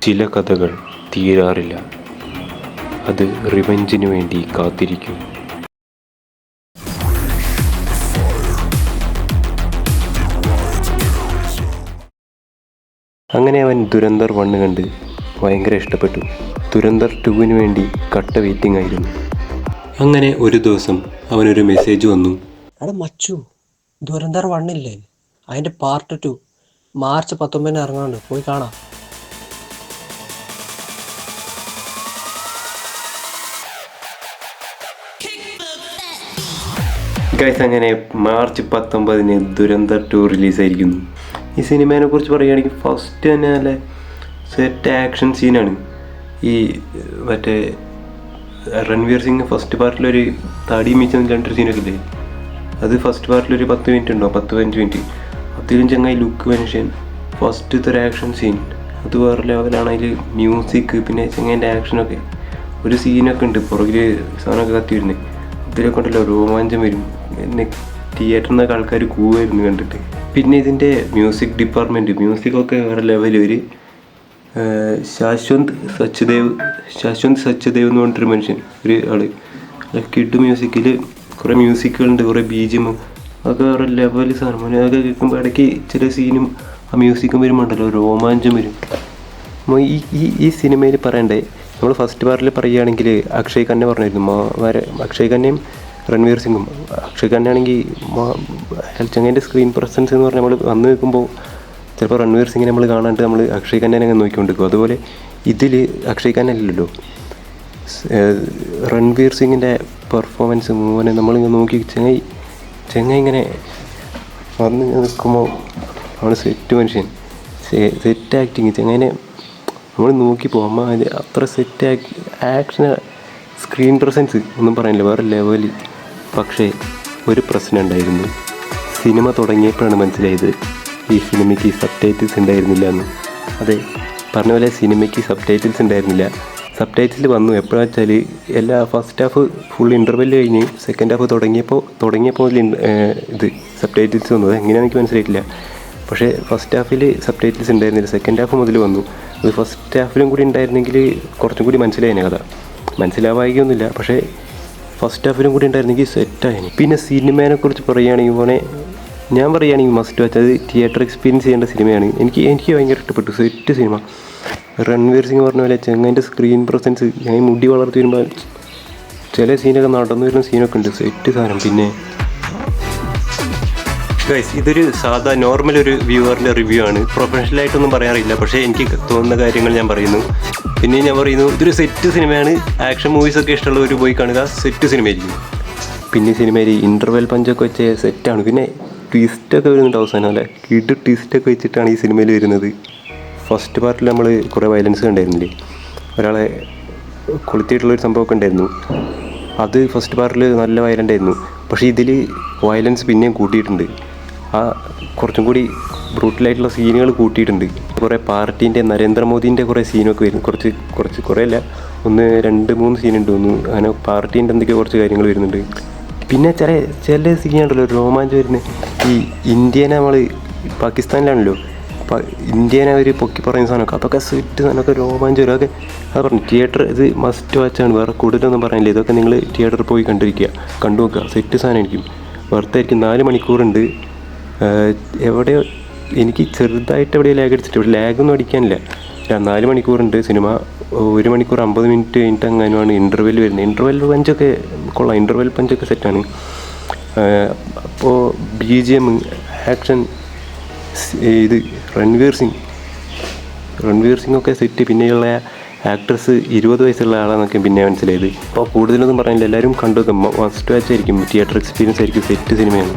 ചില കഥകൾ തീരാറില്ല. അത് റിവെഞ്ചിനു വേണ്ടി കാത്തിരിക്കും. അങ്ങനെ അവൻ ദുരന്തർ 1 കണ്ട് ഭയങ്കര ഇഷ്ടപ്പെട്ടു. ദുരന്തർ 2 വേണ്ടി കട്ട വെയിറ്റിംഗ് ആയിരുന്നു. അങ്ങനെ ഒരു ദിവസം അവനൊരു മെസ്സേജ് വന്നു. എടാ മച്ചു, ദുരന്തർ 1 ഇല്ലേ, അതിൻ്റെ പാർട്ട് 2 മാർച്ച് 19 ഇറങ്ങാണ്ട്, പോയി കാണാം. ഗൈസ്, അങ്ങനെ മാർച്ച് 19 ദുരന്തർ 2 റിലീസായിരിക്കുന്നു. ഈ സിനിമേനെ കുറിച്ച് പറയുകയാണെങ്കിൽ ഫസ്റ്റ് തന്നെ നല്ല സെറ്റ് ആക്ഷൻ സീനാണ്. ഈ മറ്റേ രൺവീർ സിംഗ് ഫസ്റ്റ് പാർട്ടിലൊരു താടി മീച്ചൊരു സീനൊക്കെ ഇല്ലേ, അത് ഫസ്റ്റ് പാർട്ടിലൊരു 10 മിനിറ്റ് ഉണ്ടോ, 10-15 മിനിറ്റ്. അതിലും ചങ്ങായി ലുക്ക് മനുഷ്യൻ ഫസ്റ്റത്തെ ഒരു ആക്ഷൻ സീൻ അത് വേറെ ലെവലാണ്. അതിൽ മ്യൂസിക്, പിന്നെ ചങ്ങേൻ്റെ ആക്ഷനൊക്കെ ഒരു സീനൊക്കെ ഉണ്ട് പുറകിൽ സാധനമൊക്കെ കത്തി വരുന്നത്. ഇതിലൊക്കെ ഉണ്ടല്ലോ രോമാഞ്ചം വരും. എന്നെ തിയേറ്ററിൽ നിന്നൊക്കെ ആൾക്കാർ കൂവായിരുന്നു കണ്ടിട്ട്. പിന്നെ ഇതിൻ്റെ മ്യൂസിക് ഡിപ്പാർട്ട്മെൻറ്റ്, മ്യൂസിക്കൊക്കെ വേറെ ലെവൽ. ഒരു ശാശ്വന്ത് സച്ദേവ് എന്ന് പറഞ്ഞിട്ടൊരു മനുഷ്യൻ, ഒരു ആള് കിഡ് മ്യൂസിക്കിൽ കുറേ മ്യൂസിക്കുകളുണ്ട്, കുറേ ബീജിയമും അതൊക്കെ വേറെ ലെവൽ സാധനം. അതൊക്കെ കേൾക്കുമ്പോൾ ഇടയ്ക്ക് ചില സീനും ആ മ്യൂസിക്കും വരുമ്പോണ്ടല്ലോ രോമാഞ്ചം വരും. ഈ സിനിമയിൽ പറയണ്ടേ, നമ്മൾ ഫസ്റ്റ് പാർട്ടിൽ പറയുകയാണെങ്കിൽ അക്ഷയ് ഖന്ന പറഞ്ഞിരുന്നു അക്ഷയ് ഖന്നയും രൺവീർ സിംഗും. അക്ഷയ് ഖന്ന ആണെങ്കിൽ ചങ്ങേൻ്റെ സ്ക്രീൻ പ്രസൻസ് എന്ന് പറഞ്ഞാൽ നമ്മൾ വന്ന് നിൽക്കുമ്പോൾ ചിലപ്പോൾ രൺവീർ സിംഗിനെ നമ്മൾ കാണാണ്ട് നമ്മൾ അക്ഷയ് ഖന്നനെ അങ്ങ് നോക്കിക്കൊണ്ടിരിക്കും. അതുപോലെ ഇതിൽ അക്ഷയ് ഖന്ന അല്ലല്ലോ, രൺവീർ സിംഗിൻ്റെ പെർഫോമൻസ് മൂവനെ നമ്മളിങ്ങനെ നോക്കി ചെങ്ങ ഇങ്ങനെ വന്ന് നിൽക്കുമ്പോൾ നമ്മൾ സെറ്റ് മനുഷ്യൻ, സെറ്റ് ആക്ടിങ് ചെങ്ങനെ നമ്മൾ നോക്കിപ്പോകും. അമ്മ അത്ര സെറ്റ് ആക്ഷൻ, സ്ക്രീൻ പ്രസൻസ് ഒന്നും പറയാനില്ല, വേറെ ലെവൽ. പക്ഷേ ഒരു പ്രശ്നം ഉണ്ടായിരുന്നു. സിനിമ തുടങ്ങിയപ്പോഴാണ് മനസ്സിലായത് ഈ സിനിമയ്ക്ക് സബ് ടൈറ്റിൽസ് ഉണ്ടായിരുന്നില്ല എന്ന്. അതെ, പറഞ്ഞ പോലെ സിനിമയ്ക്ക് സബ് ടൈറ്റിൽസ് ഉണ്ടായിരുന്നില്ല. സബ് ടൈറ്റിൽ വന്നു എപ്പോഴാണെന്ന് വെച്ചാൽ എല്ലാ ഫസ്റ്റ് ഹാഫ് ഫുൾ ഇൻ്റർവെല് കഴിഞ്ഞ് സെക്കൻഡ് ഹാഫ് തുടങ്ങിയപ്പോൾ ഇത് സബ് ടൈറ്റിൽസ് വന്നത് എങ്ങനെയാണെന്ന് എനിക്ക് മനസ്സിലായിട്ടില്ല. പക്ഷേ ഫസ്റ്റ് ഹാഫിൽ സബ് ടൈറ്റിൽസ് ഉണ്ടായിരുന്നില്ല, സെക്കൻഡ് ഹാഫ് മുതൽ വന്നു. അത് ഫസ്റ്റ് ഹാഫിലും കൂടി ഉണ്ടായിരുന്നെങ്കിൽ കുറച്ചും കൂടി മനസ്സിലായേനെ കഥ. മനസ്സിലാവായിക്കൊന്നുമില്ല, പക്ഷേ ഫസ്റ്റ് ഹാഫിലും കൂടി ഉണ്ടായിരുന്നെങ്കിൽ സെറ്റായേനെ. പിന്നെ സിനിമേനെ കുറിച്ച് പറയുകയാണെങ്കിൽ ഞാൻ പറയുകയാണെങ്കിൽ മസ്റ്റ് വാച്ച്, അത് തിയേറ്റർ എക്സ്പീരിയൻസ് ചെയ്യേണ്ട സിനിമയാണ്. എനിക്ക് ഭയങ്കര ഇഷ്ടപ്പെട്ടു. Set cinema. രൺവീർ സിംഗ് പറഞ്ഞ പോലെ ചെങ്ങൻ്റെ സ്ക്രീൻ പ്രസൻസ്, ഞാൻ മുടി വളർത്തി വരുമ്പോൾ ചില സീനൊക്കെ നടന്നു വരുന്ന സീനൊക്കെ ഉണ്ട്, സെറ്റ് സാധനം. പിന്നെ ഗൈസ്, ഇതൊരു സാധാ നോർമൽ ഒരു വ്യൂവറിൻ്റെ റിവ്യൂ ആണ്. പ്രൊഫഷണലായിട്ടൊന്നും പറയാറില്ല, പക്ഷേ എനിക്ക് തോന്നുന്ന കാര്യങ്ങൾ ഞാൻ പറയുന്നു. പിന്നെ ഞാൻ പറയുന്നു, ഇതൊരു സെറ്റ് സിനിമയാണ്. ആക്ഷൻ മൂവീസൊക്കെ ഇഷ്ടമുള്ളവർ പോയി കാണുക, സെറ്റ് സിനിമയായിരിക്കും. പിന്നെ സിനിമയിൽ ഇൻ്റർവെൽ പഞ്ചൊക്കെ വെച്ച സെറ്റാണ്. പിന്നെ ട്വിസ്റ്റൊക്കെ വരുന്നുണ്ട് അവസാനം, അല്ലേ, കിഡ് ട്വിസ്റ്റൊക്കെ വെച്ചിട്ടാണ് ഈ സിനിമയിൽ വരുന്നത്. ഫസ്റ്റ് പാർട്ടിൽ നമ്മൾ കുറേ വയലൻസ് കണ്ടായിരുന്നില്ലേ, ഒരാളെ കൊളുത്തിയിട്ടുള്ളൊരു സംഭവമൊക്കെ ഉണ്ടായിരുന്നു. അത് ഫസ്റ്റ് പാർട്ടിൽ നല്ല വയലൻ്റ് ആയിരുന്നു. പക്ഷേ ഇതിൽ വയലൻസ് പിന്നെയും കൂട്ടിയിട്ടുണ്ട്. കുറച്ചും കൂടി ബ്രൂട്ടലായിട്ടുള്ള സീനുകൾ കൂട്ടിയിട്ടുണ്ട്. കുറേ പാർട്ടീൻ്റെ നരേന്ദ്രമോദീൻ്റെ കുറേ സീനൊക്കെ വരുന്നു. കുറേ അല്ല, 1-2-3 സീനുണ്ട് തോന്നുന്നു. അങ്ങനെ പാർട്ടീൻ്റെ എന്തൊക്കെയോ കുറച്ച് കാര്യങ്ങൾ വരുന്നുണ്ട്. പിന്നെ ചില സീനുണ്ടല്ലോ രോമാഞ്ചം വരുന്നത്. ഈ ഇന്ത്യനെ നമ്മൾ പാകിസ്ഥാനിലാണല്ലോ, ഇന്ത്യനെ അവർ പൊക്കി പറയുന്ന സാധനമൊക്കെ, അതൊക്കെ സെറ്റ് സാധനമൊക്കെ രോമാഞ്ചം വരും. അതൊക്കെ അത് പറഞ്ഞു, തിയേറ്റർ ഇത് മസ്റ്റ് വാച്ചാണ്, വേറെ കൂടുതലൊന്നും പറയാനില്ല. ഇതൊക്കെ നിങ്ങൾ തിയേറ്ററിൽ പോയി കണ്ടു നോക്കുക, സെറ്റ് സാധനമായിരിക്കും, വെറുതായിരിക്കും. 4 മണിക്കൂറുണ്ട്. എവിടെയോ എനിക്ക് ചെറുതായിട്ട് എവിടെയോ ലാഗ് അടിച്ചിട്ട്, ഇവിടെ ലാഗൊന്നും അടിക്കാനില്ല. 4 മണിക്കൂറുണ്ട് സിനിമ. 1 മണിക്കൂർ 50 മിനിറ്റ് കഴിഞ്ഞിട്ട് അങ്ങനെയാണ് ഇൻ്റർവെൽ വരുന്നത്. ഇൻ്റർവെൽ പഞ്ചൊക്കെ കൊള്ളാം, ഇൻ്റർവെൽ പഞ്ചൊക്കെ സെറ്റാണ്. അപ്പോൾ BGM, ആക്ഷൻ, ഇത് രൺവീർ സിംഗ് ഒക്കെ സെറ്റ്. പിന്നെയുള്ള ആക്ട്രസ് 20 വയസ്സുള്ള ആളാന്നൊക്കെ പിന്നെ മനസ്സിലായത്. അപ്പോൾ കൂടുതലൊന്നും പറയാനില്ല, എല്ലാവരും കണ്ടു വെക്കാം, മസ്റ്റ് വാച്ച് ആയിരിക്കും, തിയേറ്റർ എക്സ്പീരിയൻസ് ആയിരിക്കും, സെറ്റ് സിനിമയാണ്.